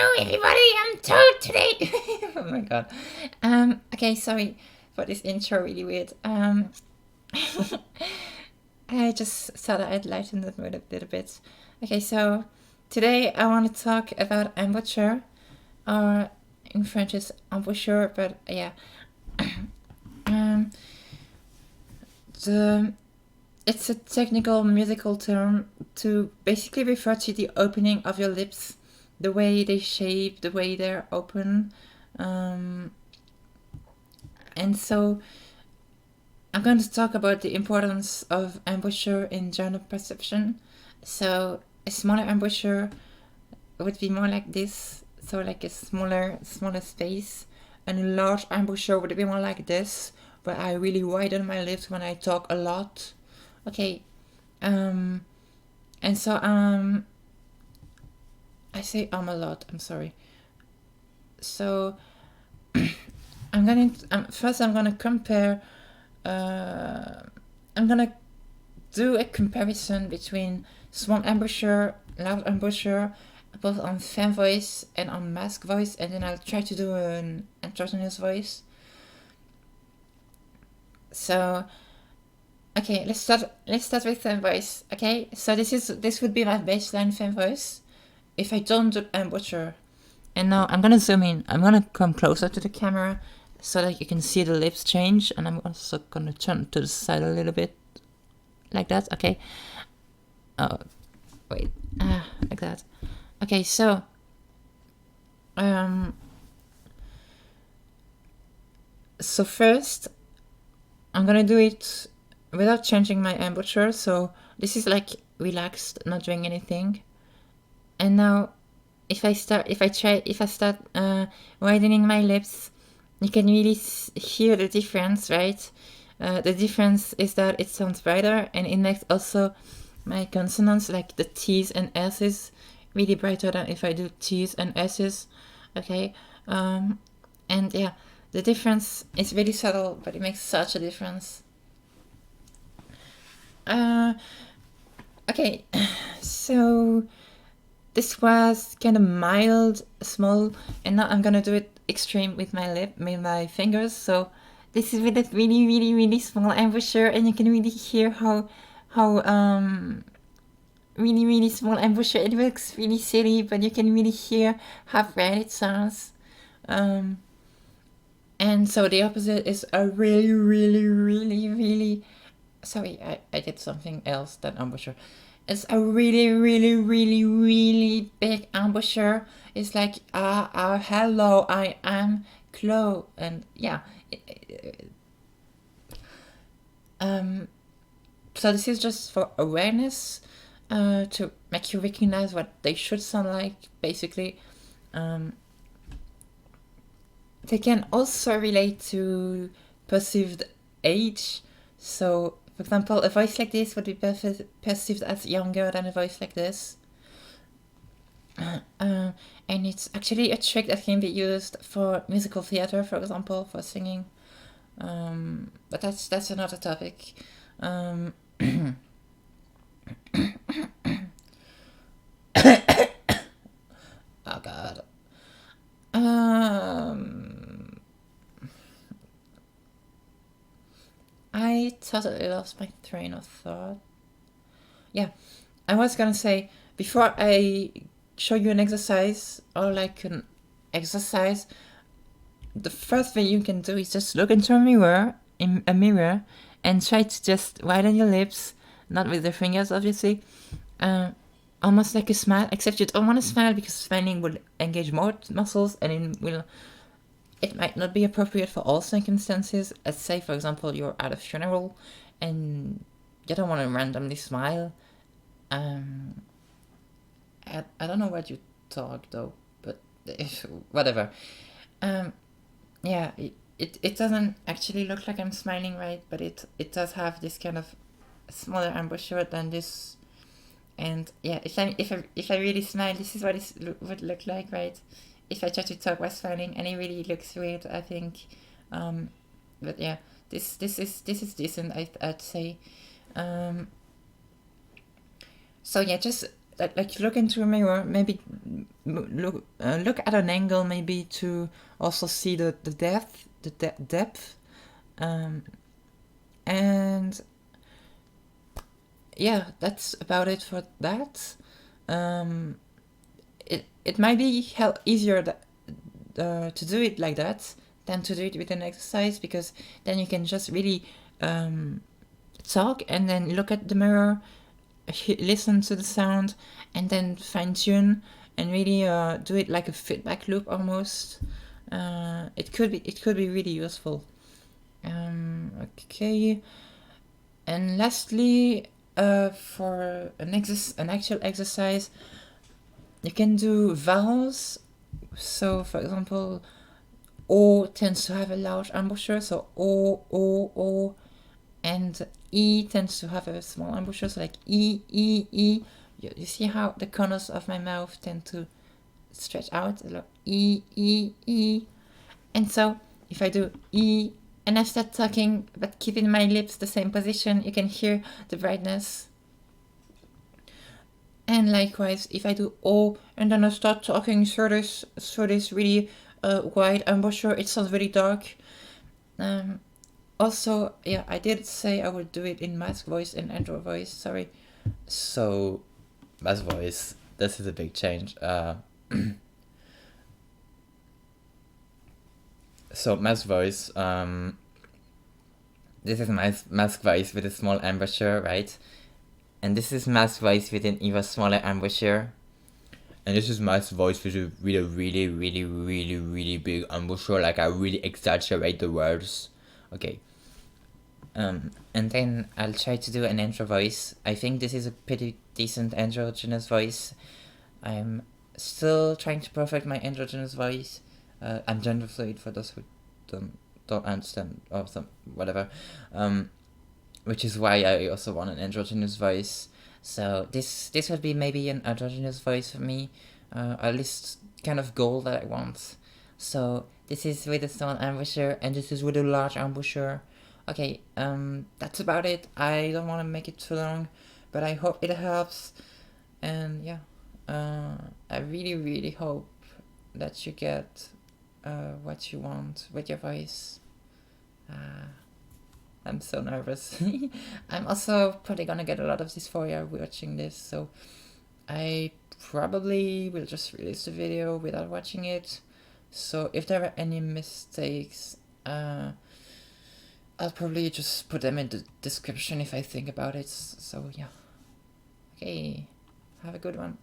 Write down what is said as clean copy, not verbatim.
Hello everybody, I'm Toad today. Oh my god. Okay, sorry for this intro, really weird. I just thought I'd lighten the mood a little bit. Okay, so today I want to talk about embouchure, or in French it's embouchure, but yeah. um, it's a technical musical term to basically refer to the opening of your lips, the way they shape, the way they're open. And so I'm going to talk about the importance of embouchure in genre perception. So a smaller embouchure would be more like this, so like a smaller space, and a large embouchure would be more like this, where I really widen my lips when I talk a lot. Okay, and so I say a lot. I'm sorry. So I'm gonna first I'm gonna compare. I'm gonna do a comparison between small embouchure, loud embouchure, both on femme voice and on mask voice, and then I'll try to do an androgynous voice. So, okay, let's start with femme voice. Okay, so this would be my baseline femme voice if I don't do embouchure. And now I'm gonna zoom in. I'm gonna come closer to the camera so that you can see the lips change, and I'm also gonna turn to the side a little bit, like that. Okay. Oh, wait. Like that. Okay, so so first I'm gonna do it without changing my embouchure. So this is like relaxed, not doing anything. And now if I start widening my lips, you can really hear the difference, right? The difference is that it sounds brighter, and it makes also my consonants, like the T's and S's, really brighter than if I do T's and S's. Okay, and yeah, the difference is really subtle, but it makes such a difference. Okay, so this was kind of mild, small, and now I'm gonna do it extreme with my fingers. So this is with a really, really, really small embouchure, and you can really hear how really, really small embouchure. It looks really silly, but you can really hear how bright it sounds. And so the opposite is a really, really, really, really. Sorry, I did something else than embouchure. It's a really, really, really, really big embouchure. It's like, hello, I am Chloe. And yeah. So this is just for awareness, to make you recognize what they should sound like, basically. They can also relate to perceived age. So, for example, a voice like this would be perceived as younger than a voice like this. And it's actually a trick that can be used for musical theater, for example, for singing. But that's another topic. Oh God. I totally lost my train of thought. Yeah, I was gonna say, before I show you an exercise, or like an exercise, the first thing you can do is just look into a mirror, and try to just widen your lips, not with the fingers, obviously. Almost like a smile, except you don't want to smile because smiling will engage more muscles, and it might not be appropriate for all circumstances. Let's say, for example, you're at a funeral and you don't want to randomly smile. I don't know what you talk though, but whatever. Yeah, it doesn't actually look like I'm smiling, right? But it does have this kind of smaller embouchure than this. And yeah, if I really smile, this is what it would look like, right? If I try to talk while smiling, and it really looks weird, I think. But yeah, this is decent, I'd say. So yeah, just like look into a mirror, maybe look at an angle, maybe to also see the depth, and yeah, that's about it for that. It might be easier to do it like that than to do it with an exercise, because then you can just really talk and then look at the mirror, listen to the sound, and then fine tune and really do it like a feedback loop almost. It could be really useful. Okay, and lastly, for an actual exercise, you can do vowels. So, for example, O tends to have a large embouchure, so O, and E tends to have a small embouchure, so like E. You see how the corners of my mouth tend to stretch out, like E. And so, if I do E and I start talking, but keeping my lips the same position, you can hear the brightness. And likewise, if I do O and then I start talking through this really wide embouchure, it sounds very dark. Also, yeah, I did say I would do it in mask voice and Android voice, sorry. So, mask voice, this is a big change. So, mask voice, this is mask voice with a small embouchure, right? And this is mask voice with an even smaller embouchure. And this is mask voice with a really big embouchure, like I really exaggerate the words. Okay. And then I'll try to do an intro voice. I think this is a pretty decent androgynous voice. I'm still trying to perfect my androgynous voice. I'm gender fluid for those who don't understand or some whatever. Which is why I also want an androgynous voice. So this would be maybe an androgynous voice for me, at least kind of goal that I want. So this is with a small embouchure, and this is with a large embouchure. Okay, that's about it. I don't want to make it too long, but I hope it helps. And yeah, I really hope that you get what you want with your voice. I'm so nervous. I'm also probably gonna get a lot of dysphoria watching this, so I probably will just release the video without watching it. So if there are any mistakes, I'll probably just put them in the description if I think about it. So yeah. Okay, have a good one.